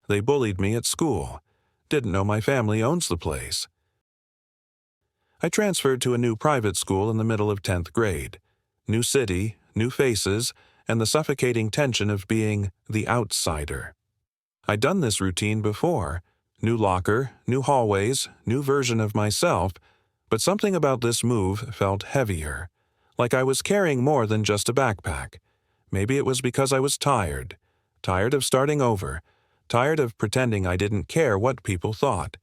They bullied me at school. Didn't know my family owns the place. I transferred to a new private school in the middle of 10th grade. New city, new faces, and the suffocating tension of being the outsider. I'd done this routine before. New locker, new hallways, new version of myself, but something about this move felt heavier, like I was carrying more than just a backpack. Maybe it was because I was tired of starting over, tired of pretending I didn't care what people thought.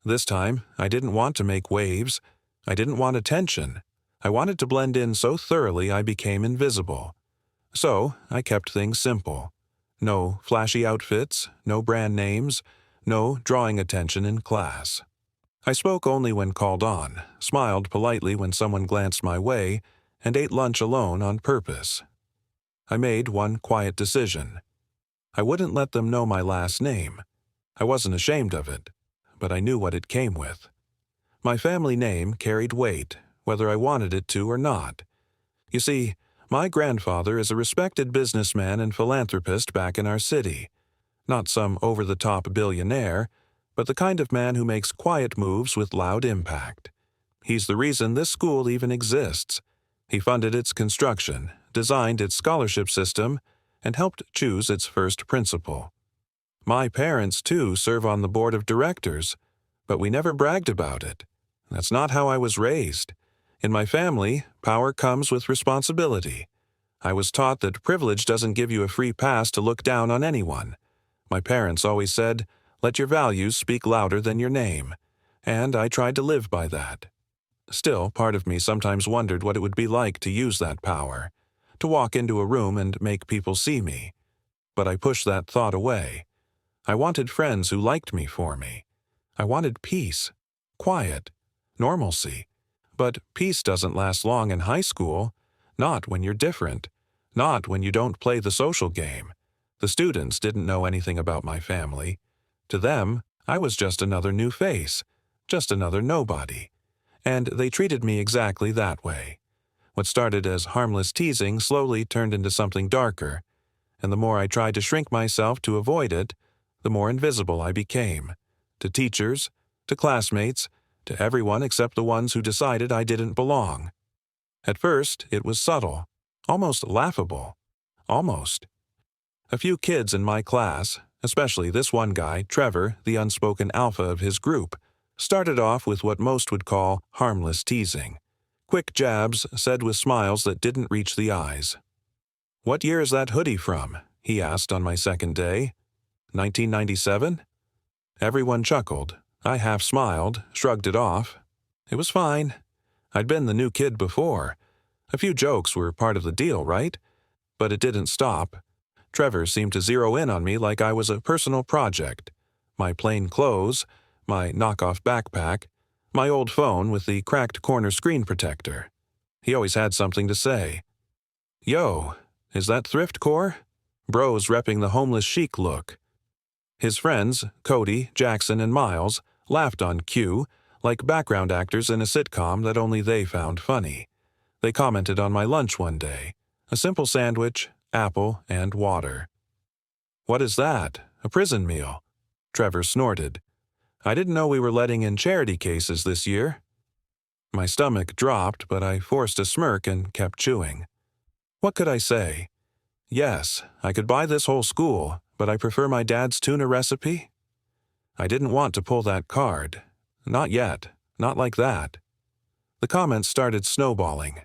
This time, I didn't want to make waves. I didn't want attention. I wanted to blend in so thoroughly I became invisible. So, I kept things simple. No flashy outfits, no brand names, no drawing attention in class. I spoke only when called on, smiled politely when someone glanced my way, and ate lunch alone on purpose. I made one quiet decision. I wouldn't let them know my last name. I wasn't ashamed of it, but I knew what it came with. My family name carried weight, whether I wanted it to or not. You see, my grandfather is a respected businessman and philanthropist back in our city. Not some over-the-top billionaire, but the kind of man who makes quiet moves with loud impact. He's the reason this school even exists. He funded its construction, designed its scholarship system, and helped choose its first principal. My parents, too, serve on the board of directors, but we never bragged about it. That's not how I was raised. In my family, power comes with responsibility. I was taught that privilege doesn't give you a free pass to look down on anyone. My parents always said, "Let your values speak louder than your name," and I tried to live by that. Still, part of me sometimes wondered what it would be like to use that power, to walk into a room and make people see me. But I pushed that thought away. I wanted friends who liked me for me. I wanted peace, quiet, normalcy. But peace doesn't last long in high school, not when you're different, not when you don't play the social game. The students didn't know anything about my family. To them, I was just another new face, just another nobody. And they treated me exactly that way. What started as harmless teasing slowly turned into something darker, and the more I tried to shrink myself to avoid it, the more invisible I became. To teachers, to classmates, to everyone except the ones who decided I didn't belong. At first, it was subtle, almost laughable. Almost. A few kids in my class, especially this one guy, Trevor, the unspoken alpha of his group, started off with what most would call harmless teasing. Quick jabs said with smiles that didn't reach the eyes. "What year is that hoodie from?" he asked on my second day. 1997? Everyone chuckled. I half smiled, shrugged it off. It was fine. I'd been the new kid before. A few jokes were part of the deal, right? But it didn't stop. Trevor seemed to zero in on me like I was a personal project. My plain clothes, my knockoff backpack, my old phone with the cracked corner screen protector. He always had something to say. "Yo, is that thriftcore? Bros repping the homeless chic look." His friends, Cody, Jackson, and Miles, laughed on cue, like background actors in a sitcom that only they found funny. They commented on my lunch one day. A simple sandwich, apple, and water. "What is that? A prison meal?" Trevor snorted. "I didn't know we were letting in charity cases this year." My stomach dropped, but I forced a smirk and kept chewing. What could I say? Yes, I could buy this whole school, but I prefer my dad's tuna recipe? I didn't want to pull that card. Not yet. Not like that. The comments started snowballing.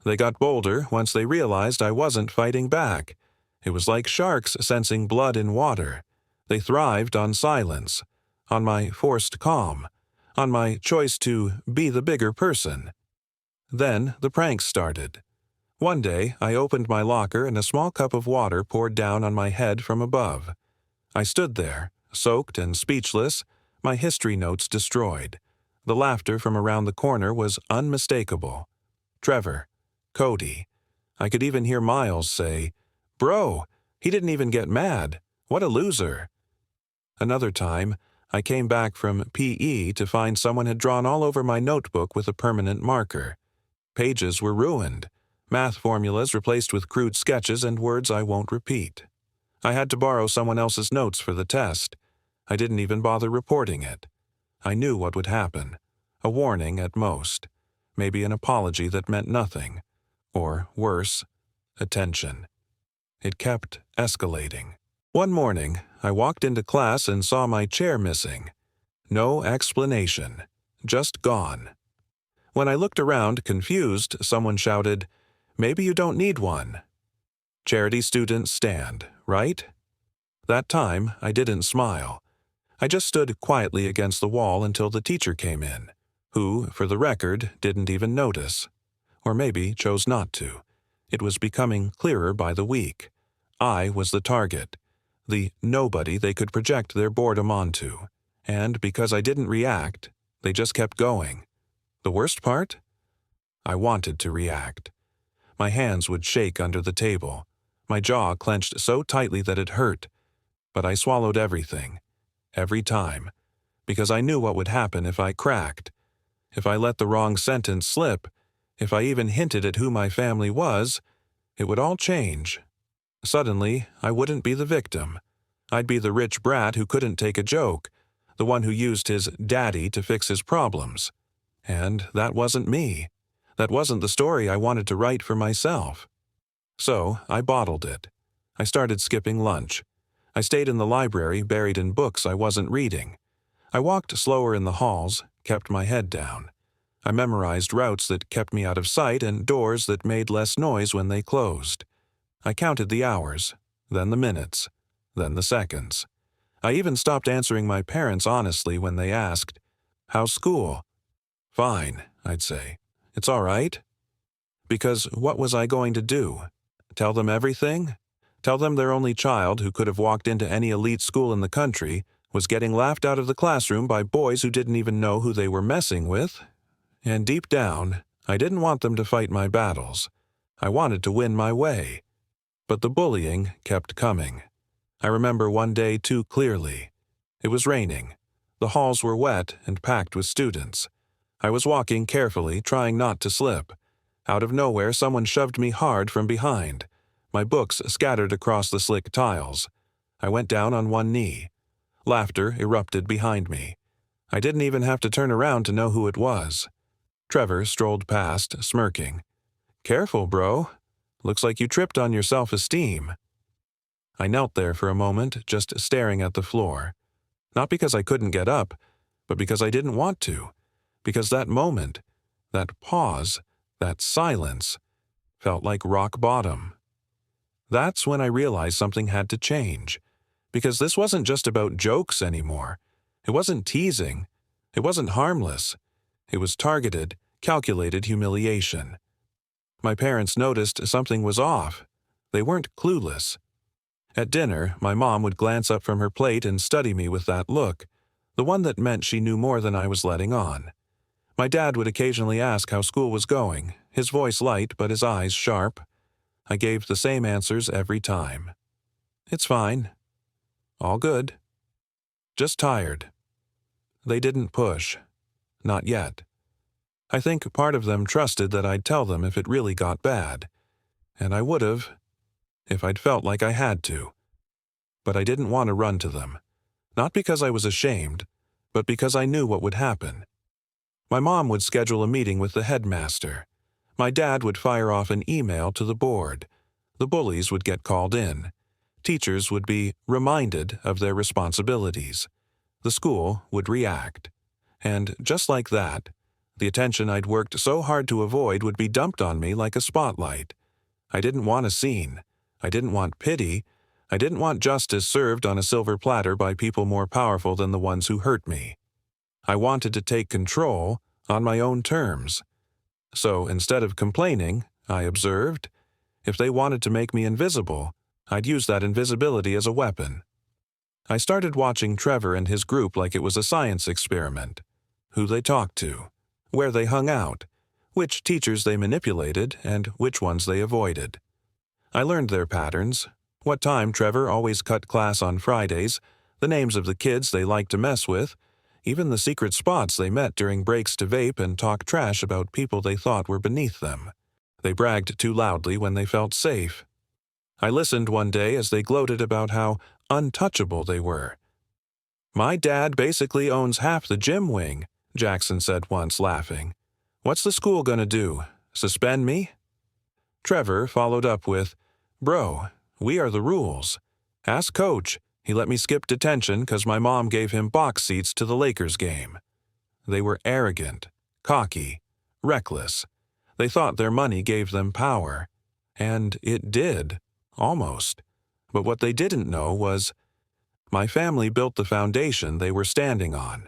They got bolder once they realized I wasn't fighting back. It was like sharks sensing blood in water. They thrived on silence, on my forced calm, on my choice to be the bigger person. Then the pranks started. One day, I opened my locker and a small cup of water poured down on my head from above. I stood there, soaked and speechless, my history notes destroyed. The laughter from around the corner was unmistakable. Trevor, Cody. I could even hear Miles say, "Bro, he didn't even get mad. What a loser." Another time, I came back from PE to find someone had drawn all over my notebook with a permanent marker. Pages were ruined. Math formulas replaced with crude sketches and words I won't repeat. I had to borrow someone else's notes for the test. I didn't even bother reporting it. I knew what would happen. A warning at most. Maybe an apology that meant nothing. Or, worse, attention. It kept escalating. One morning, I walked into class and saw my chair missing. No explanation. Just gone. When I looked around, confused, someone shouted, "Maybe you don't need one." Charity students stand, right? That time, I didn't smile. I just stood quietly against the wall until the teacher came in, who, for the record, didn't even notice. Or maybe chose not to. It was becoming clearer by the week. I was the target, the nobody they could project their boredom onto. And because I didn't react, they just kept going. The worst part? I wanted to react. My hands would shake under the table. My jaw clenched so tightly that it hurt. But I swallowed everything. Every time. Because I knew what would happen if I cracked. If I let the wrong sentence slip, if I even hinted at who my family was, it would all change. Suddenly, I wouldn't be the victim. I'd be the rich brat who couldn't take a joke, the one who used his daddy to fix his problems. And that wasn't me. That wasn't the story I wanted to write for myself. So I bottled it. I started skipping lunch. I stayed in the library, buried in books I wasn't reading. I walked slower in the halls, kept my head down. I memorized routes that kept me out of sight and doors that made less noise when they closed. I counted the hours, then the minutes, then the seconds. I even stopped answering my parents honestly when they asked, "How's school?" "Fine," I'd say. "It's all right." Because what was I going to do? Tell them everything? Tell them their only child, who could have walked into any elite school in the country, was getting laughed out of the classroom by boys who didn't even know who they were messing with? And deep down, I didn't want them to fight my battles. I wanted to win my way. But the bullying kept coming. I remember one day too clearly. It was raining. The halls were wet and packed with students. I was walking carefully, trying not to slip. Out of nowhere, someone shoved me hard from behind. My books scattered across the slick tiles. I went down on one knee. Laughter erupted behind me. I didn't even have to turn around to know who it was. Trevor strolled past, smirking. "Careful, bro. Looks like you tripped on your self-esteem." I knelt there for a moment, just staring at the floor. Not because I couldn't get up, but because I didn't want to. Because that moment, that pause, that silence, felt like rock bottom. That's when I realized something had to change. Because this wasn't just about jokes anymore. It wasn't teasing. It wasn't harmless. It was targeted, calculated humiliation. My parents noticed something was off. They weren't clueless. At dinner, my mom would glance up from her plate and study me with that look, the one that meant she knew more than I was letting on. My dad would occasionally ask how school was going, his voice light but his eyes sharp. I gave the same answers every time. "It's fine. All good. Just tired." They didn't push. Not yet. I think part of them trusted that I'd tell them if it really got bad. And I would have, if I'd felt like I had to. But I didn't want to run to them. Not because I was ashamed, but because I knew what would happen. My mom would schedule a meeting with the headmaster. My dad would fire off an email to the board. The bullies would get called in. Teachers would be reminded of their responsibilities. The school would react. And just like that, the attention I'd worked so hard to avoid would be dumped on me like a spotlight. I didn't want a scene. I didn't want pity. I didn't want justice served on a silver platter by people more powerful than the ones who hurt me. I wanted to take control on my own terms. So instead of complaining, I observed. If they wanted to make me invisible, I'd use that invisibility as a weapon. I started watching Trevor and his group like it was a science experiment. Who they talked to, where they hung out, which teachers they manipulated, and which ones they avoided. I learned their patterns, what time Trevor always cut class on Fridays, the names of the kids they liked to mess with, even the secret spots they met during breaks to vape and talk trash about people they thought were beneath them. They bragged too loudly when they felt safe. I listened one day as they gloated about how untouchable they were. "My dad basically owns half the gym wing," Jackson said once, laughing. "What's the school gonna do? Suspend me?" Trevor followed up with, "Bro, we are the rules. Ask Coach. He let me skip detention 'cause my mom gave him box seats to the Lakers game." They were arrogant, cocky, reckless. They thought their money gave them power. And it did, almost. But what they didn't know was, my family built the foundation they were standing on.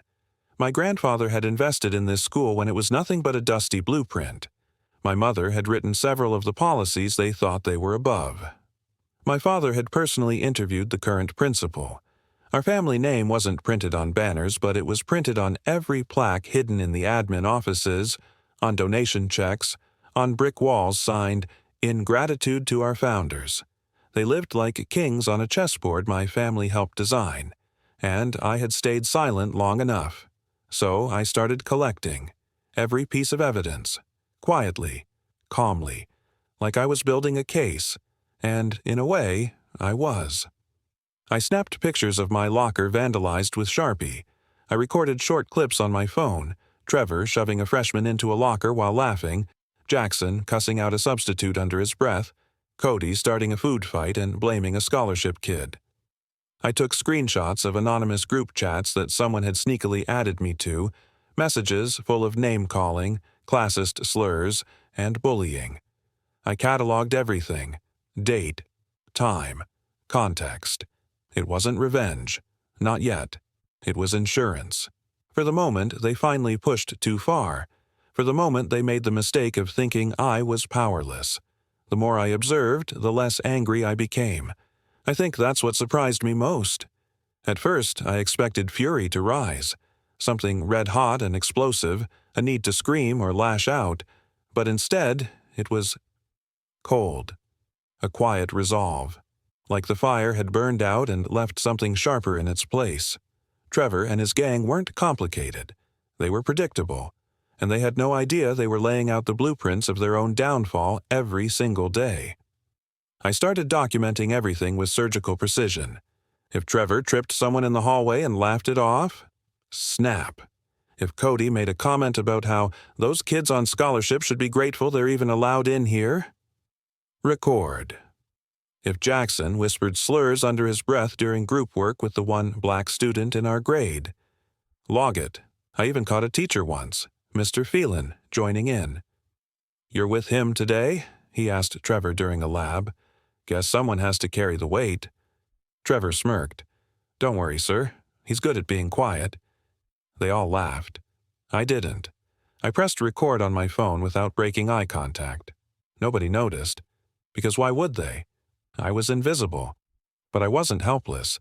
My grandfather had invested in this school when it was nothing but a dusty blueprint. My mother had written several of the policies they thought they were above. My father had personally interviewed the current principal. Our family name wasn't printed on banners, but it was printed on every plaque hidden in the admin offices, on donation checks, on brick walls signed, "In gratitude to our founders." They lived like kings on a chessboard my family helped design, and I had stayed silent long enough. So I started collecting every piece of evidence, quietly, calmly, like I was building a case, and in a way, I was. I snapped pictures of my locker vandalized with Sharpie. I recorded short clips on my phone, Trevor shoving a freshman into a locker while laughing, Jackson cussing out a substitute under his breath, Cody starting a food fight and blaming a scholarship kid. I took screenshots of anonymous group chats that someone had sneakily added me to, messages full of name-calling, classist slurs, and bullying. I cataloged everything: date, time, context. It wasn't revenge. Not yet. It was insurance. For the moment, they finally pushed too far. For the moment, they made the mistake of thinking I was powerless. The more I observed, the less angry I became. I think that's what surprised me most. At first, I expected fury to rise, something red-hot and explosive, a need to scream or lash out, but instead, it was cold, a quiet resolve, like the fire had burned out and left something sharper in its place. Trevor and his gang weren't complicated. They were predictable, and they had no idea they were laying out the blueprints of their own downfall every single day. I started documenting everything with surgical precision. If Trevor tripped someone in the hallway and laughed it off, snap. If Cody made a comment about how those kids on scholarship should be grateful they're even allowed in here, record. If Jackson whispered slurs under his breath during group work with the one black student in our grade, log it. I even caught a teacher once, Mr. Phelan, joining in. "You're with him today?" he asked Trevor during a lab. "Guess someone has to carry the weight." Trevor smirked. "Don't worry, sir. He's good at being quiet." They all laughed. I didn't. I pressed record on my phone without breaking eye contact. Nobody noticed. Because why would they? I was invisible. But I wasn't helpless.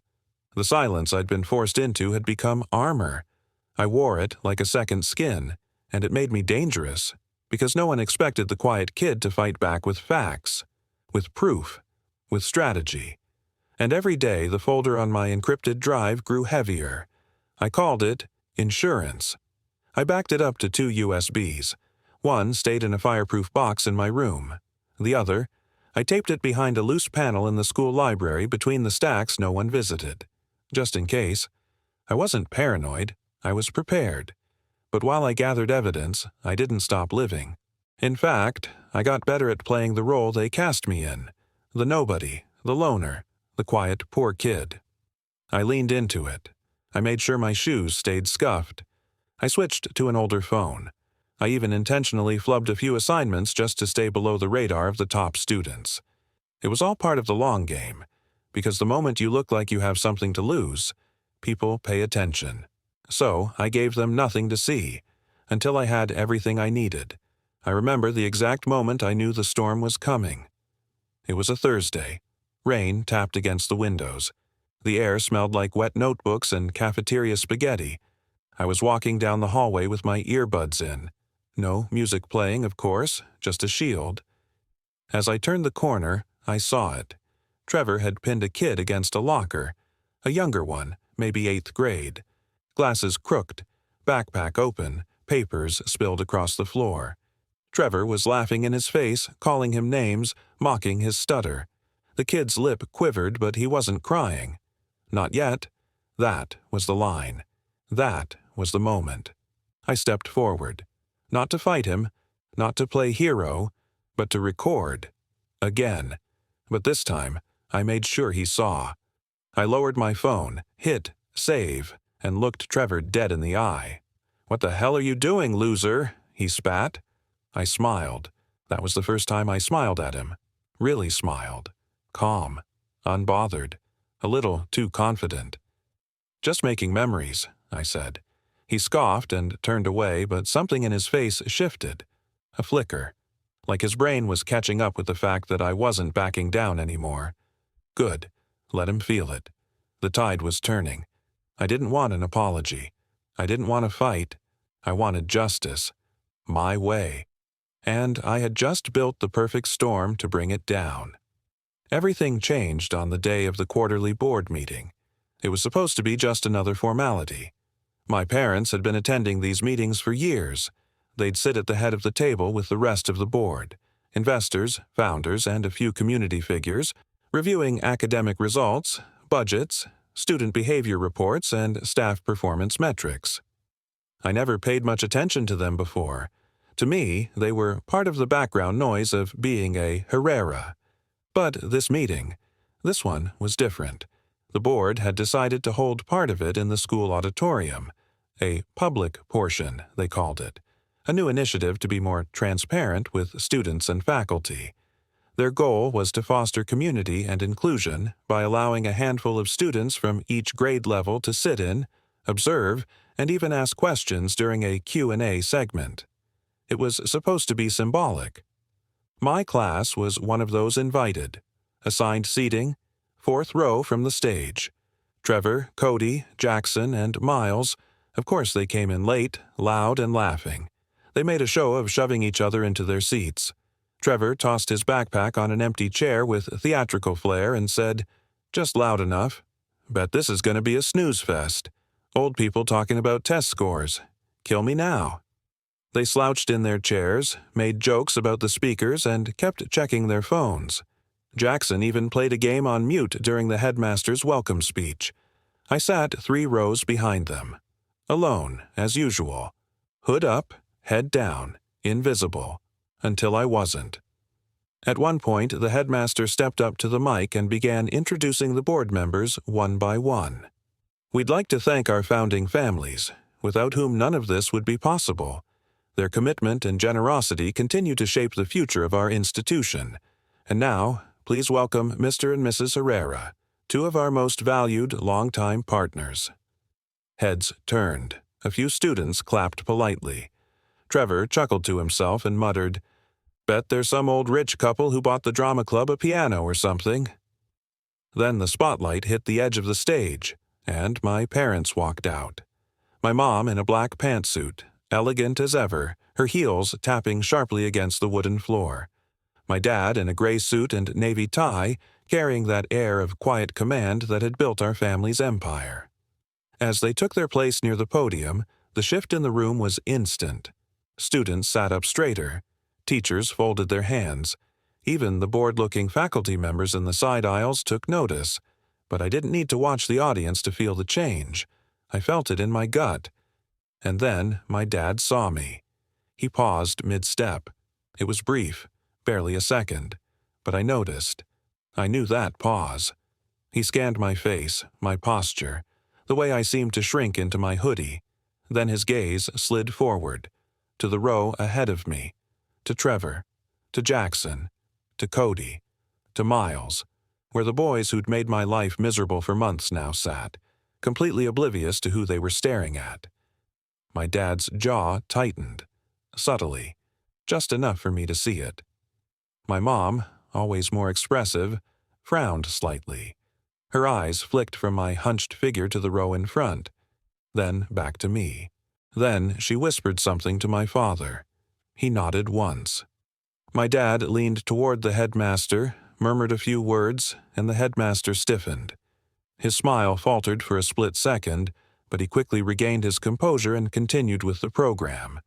The silence I'd been forced into had become armor. I wore it like a second skin, and it made me dangerous, because no one expected the quiet kid to fight back with facts, with proof, with strategy. And every day the folder on my encrypted drive grew heavier. I called it insurance. I backed it up to 2 USBs. One stayed in a fireproof box in my room. The other, I taped it behind a loose panel in the school library between the stacks no one visited. Just in case. I wasn't paranoid. I was prepared. But while I gathered evidence, I didn't stop living. In fact, I got better at playing the role they cast me in. The nobody, the loner, the quiet, poor kid. I leaned into it. I made sure my shoes stayed scuffed. I switched to an older phone. I even intentionally flubbed a few assignments just to stay below the radar of the top students. It was all part of the long game, because the moment you look like you have something to lose, people pay attention. So I gave them nothing to see, until I had everything I needed. I remember the exact moment I knew the storm was coming. It was a Thursday. Rain tapped against the windows. The air smelled like wet notebooks and cafeteria spaghetti. I was walking down the hallway with my earbuds in. No music playing, of course, just a shield. As I turned the corner, I saw it. Trevor had pinned a kid against a locker. A younger one, maybe 8th grade. Glasses crooked, backpack open, papers spilled across the floor. Trevor was laughing in his face, calling him names, mocking his stutter. The kid's lip quivered, but he wasn't crying. Not yet. That was the line. That was the moment. I stepped forward, not to fight him, not to play hero, but to record. Again. But this time, I made sure he saw. I lowered my phone, hit save, and looked Trevor dead in the eye. "What the hell are you doing, loser?" he spat. I smiled. That was the first time I smiled at him. Really smiled. Calm. Unbothered. A little too confident. "Just making memories," I said. He scoffed and turned away, but something in his face shifted. A flicker. Like his brain was catching up with the fact that I wasn't backing down anymore. Good. Let him feel it. The tide was turning. I didn't want an apology. I didn't want to fight. I wanted justice. My way. And I had just built the perfect storm to bring it down. Everything changed on the day of the quarterly board meeting. It was supposed to be just another formality. My parents had been attending these meetings for years. They'd sit at the head of the table with the rest of the board, investors, founders, and a few community figures, reviewing academic results, budgets, student behavior reports, and staff performance metrics. I never paid much attention to them before. To me, they were part of the background noise of being a Herrera. But this meeting, this one was different. The board had decided to hold part of it in the school auditorium, a public portion, they called it, a new initiative to be more transparent with students and faculty. Their goal was to foster community and inclusion by allowing a handful of students from each grade level to sit in, observe, and even ask questions during a Q&A segment. It was supposed to be symbolic. My class was one of those invited. Assigned seating, 4th row from the stage. Trevor, Cody, Jackson, and Miles, of course they came in late, loud, and laughing. They made a show of shoving each other into their seats. Trevor tossed his backpack on an empty chair with theatrical flair and said, "Just loud enough. Bet this is going to be a snooze fest. Old people talking about test scores. Kill me now." They slouched in their chairs, made jokes about the speakers, and kept checking their phones. Jackson even played a game on mute during the headmaster's welcome speech. I sat 3 rows behind them. Alone, as usual. Hood up, head down, invisible. Until I wasn't. At one point, the headmaster stepped up to the mic and began introducing the board members one by one. "We'd like to thank our founding families, without whom none of this would be possible. Their commitment and generosity continue to shape the future of our institution. And now, please welcome Mr. and Mrs. Herrera, 2 of our most valued longtime partners." Heads turned. A few students clapped politely. Trevor chuckled to himself and muttered, "Bet there's some old rich couple who bought the drama club a piano or something." Then the spotlight hit the edge of the stage, and my parents walked out. My mom in a black pantsuit, elegant as ever, her heels tapping sharply against the wooden floor. My dad in a gray suit and navy tie, carrying that air of quiet command that had built our family's empire. As they took their place near the podium, the shift in the room was instant. Students sat up straighter. Teachers folded their hands. Even the bored-looking faculty members in the side aisles took notice. But I didn't need to watch the audience to feel the change. I felt it in my gut. And then my dad saw me. He paused mid-step. It was brief, barely a second. But I noticed. I knew that pause. He scanned my face, my posture, the way I seemed to shrink into my hoodie. Then his gaze slid forward, to the row ahead of me, to Trevor, to Jackson, to Cody, to Miles, where the boys who'd made my life miserable for months now sat, completely oblivious to who they were staring at. My dad's jaw tightened, subtly, just enough for me to see it. My mom, always more expressive, frowned slightly. Her eyes flicked from my hunched figure to the row in front, then back to me. Then she whispered something to my father. He nodded once. My dad leaned toward the headmaster, murmured a few words, and the headmaster stiffened. His smile faltered for a split second, but he quickly regained his composure and continued with the program.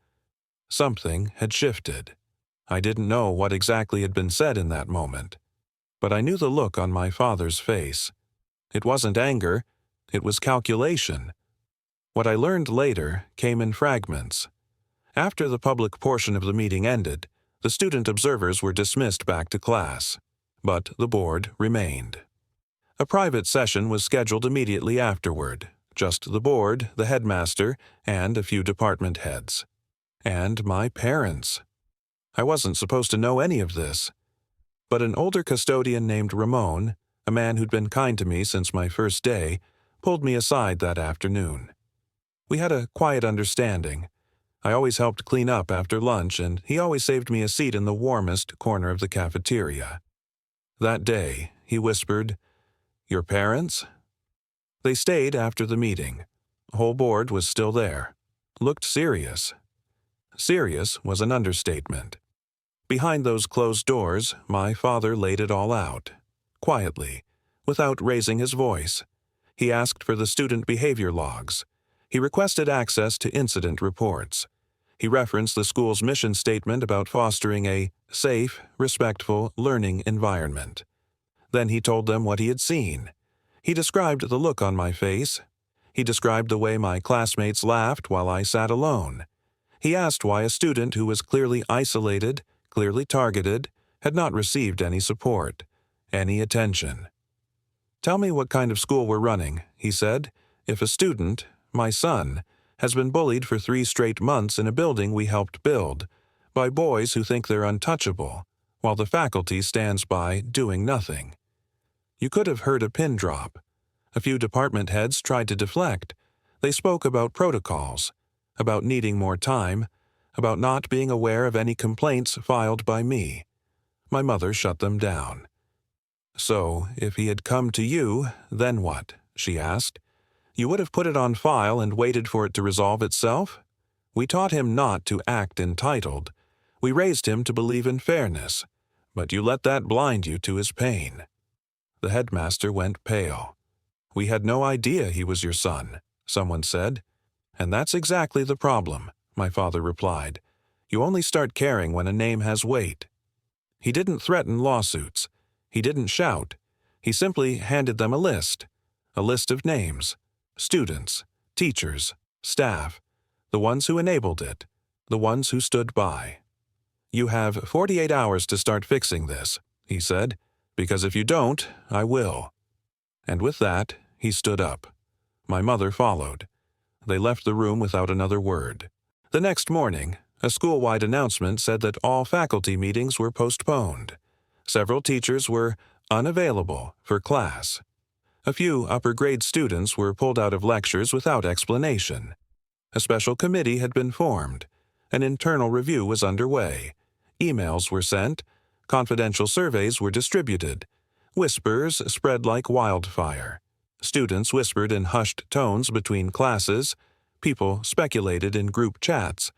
Something had shifted. I didn't know what exactly had been said in that moment, but I knew the look on my father's face. It wasn't anger, It was calculation. What I learned later came in fragments. After the public portion of the meeting ended, the student observers were dismissed back to class, but the board remained. A private session was scheduled immediately afterward, just the board, the headmaster, and a few department heads. And my parents. I wasn't supposed to know any of this. But an older custodian named Ramon, a man who'd been kind to me since my first day, pulled me aside that afternoon. We had a quiet understanding. I always helped clean up after lunch, and he always saved me a seat in the warmest corner of the cafeteria. That day, he whispered, "Your parents?" They stayed after the meeting. The whole board was still there. Looked serious. Serious was an understatement. Behind those closed doors, my father laid it all out, quietly, without raising his voice. He asked for the student behavior logs. He requested access to incident reports. He referenced the school's mission statement about fostering a safe, respectful learning environment. Then he told them what he had seen. He described the look on my face. He described the way my classmates laughed while I sat alone. He asked why a student who was clearly isolated, clearly targeted, had not received any support, any attention. "Tell me what kind of school we're running," he said, "if a student, my son, has been bullied for 3 straight months in a building we helped build, by boys who think they're untouchable, while the faculty stands by doing nothing." You could have heard a pin drop. A few department heads tried to deflect. They spoke about protocols, about needing more time, about not being aware of any complaints filed by me. My mother shut them down. "So, if he had come to you, then what?" she asked. "You would have put it on file and waited for it to resolve itself? We taught him not to act entitled. We raised him to believe in fairness, but you let that blind you to his pain." The headmaster went pale. "We had no idea he was your son," someone said. "And that's exactly the problem," my father replied. "You only start caring when a name has weight." He didn't threaten lawsuits. He didn't shout. He simply handed them a list of names, students, teachers, staff, the ones who enabled it, the ones who stood by. "You have 48 hours to start fixing this," he said, "because if you don't, I will." And with that, he stood up. My mother followed. They left the room without another word. The next morning, a school-wide announcement said that all faculty meetings were postponed. Several teachers were unavailable for class. A few upper-grade students were pulled out of lectures without explanation. A special committee had been formed. An internal review was underway. Emails were sent. Confidential surveys were distributed. Whispers spread like wildfire. Students whispered in hushed tones between classes. People speculated in group chats.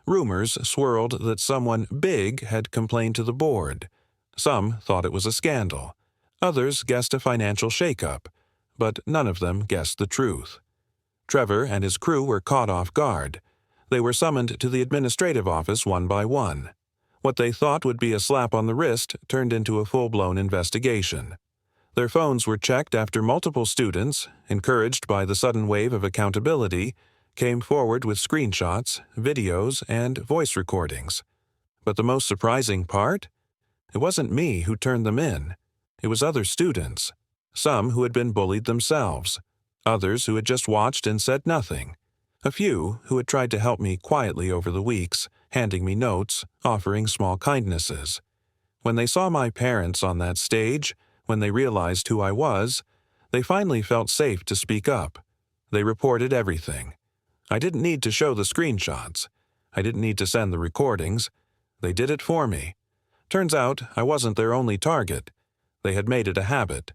Rumors swirled that someone big had complained to the board. Some thought it was a scandal. Others guessed a financial shakeup, but none of them guessed the truth. Trevor and his crew were caught off guard. They were summoned to the administrative office one by one. What they thought would be a slap on the wrist turned into a full-blown investigation. Their phones were checked after multiple students, encouraged by the sudden wave of accountability, came forward with screenshots, videos, and voice recordings. But the most surprising part? It wasn't me who turned them in. It was other students. Some who had been bullied themselves. Others who had just watched and said nothing. A few who had tried to help me quietly over the weeks, handing me notes, offering small kindnesses. When they saw my parents on that stage, when they realized who I was, they finally felt safe to speak up. They reported everything. I didn't need to show the screenshots. I didn't need to send the recordings. They did it for me. Turns out I wasn't their only target. They had made it a habit.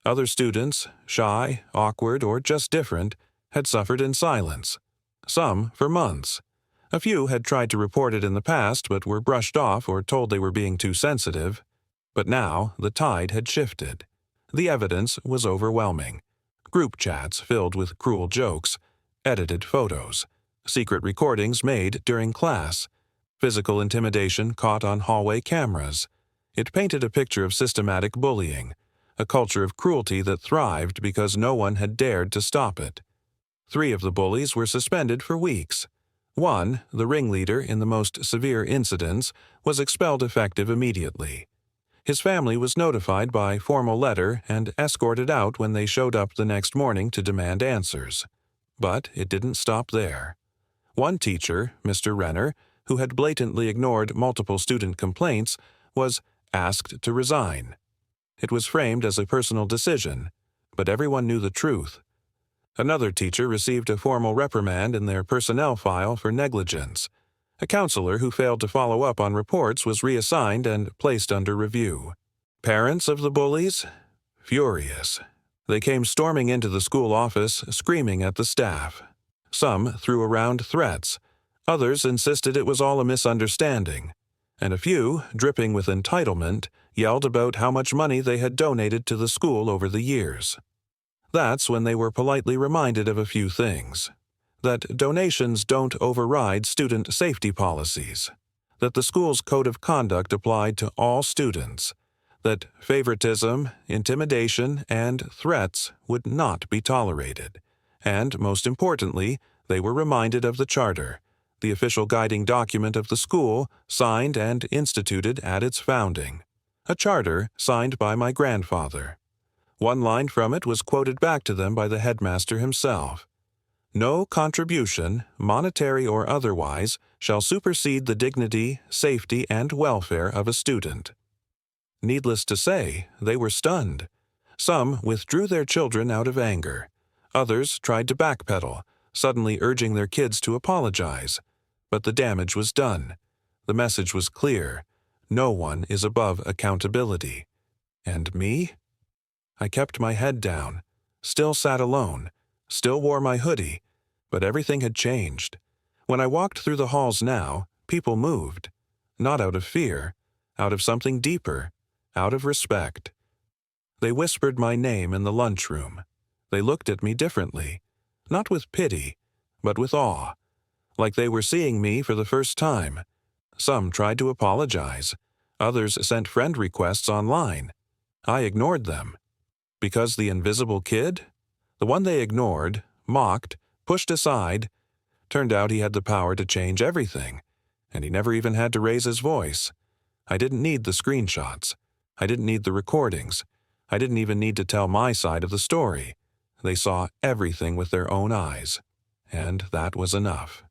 Other students, shy, awkward, or just different, had suffered in silence. Some for months. A few had tried to report it in the past but were brushed off or told they were being too sensitive. But now the tide had shifted. The evidence was overwhelming. Group chats filled with cruel jokes, edited photos, secret recordings made during class, physical intimidation caught on hallway cameras. It painted a picture of systematic bullying, a culture of cruelty that thrived because no one had dared to stop it. 3 of the bullies were suspended for weeks. One, the ringleader in the most severe incidents, was expelled effective immediately. His family was notified by formal letter and escorted out when they showed up the next morning to demand answers. But it didn't stop there. One teacher, Mr. Renner, who had blatantly ignored multiple student complaints, was asked to resign. It was framed as a personal decision, but everyone knew the truth. Another teacher received a formal reprimand in their personnel file for negligence. A counselor who failed to follow up on reports was reassigned and placed under review. Parents of the bullies? Furious. They came storming into the school office, screaming at the staff. Some threw around threats. Others insisted it was all a misunderstanding. And a few, dripping with entitlement, yelled about how much money they had donated to the school over the years. That's when they were politely reminded of a few things. That donations don't override student safety policies. That the school's code of conduct applied to all students. That favoritism, intimidation, and threats would not be tolerated. And, most importantly, they were reminded of the charter, the official guiding document of the school, signed and instituted at its founding. A charter signed by my grandfather. One line from it was quoted back to them by the headmaster himself. No contribution, monetary or otherwise, shall supersede the dignity, safety, and welfare of a student. Needless to say, they were stunned. Some withdrew their children out of anger. Others tried to backpedal, suddenly urging their kids to apologize. But the damage was done. The message was clear. No one is above accountability. And me? I kept my head down, still sat alone, still wore my hoodie, but everything had changed. When I walked through the halls now, people moved. Not out of fear, out of something deeper, out of respect. They whispered my name in the lunchroom. They looked at me differently, not with pity, but with awe, like they were seeing me for the first time. Some tried to apologize. Others sent friend requests online. I ignored them. Because the invisible kid, the one they ignored, mocked, pushed aside, turned out he had the power to change everything, and he never even had to raise his voice. I didn't need the screenshots. I didn't need the recordings. I didn't even need to tell my side of the story. They saw everything with their own eyes, and that was enough.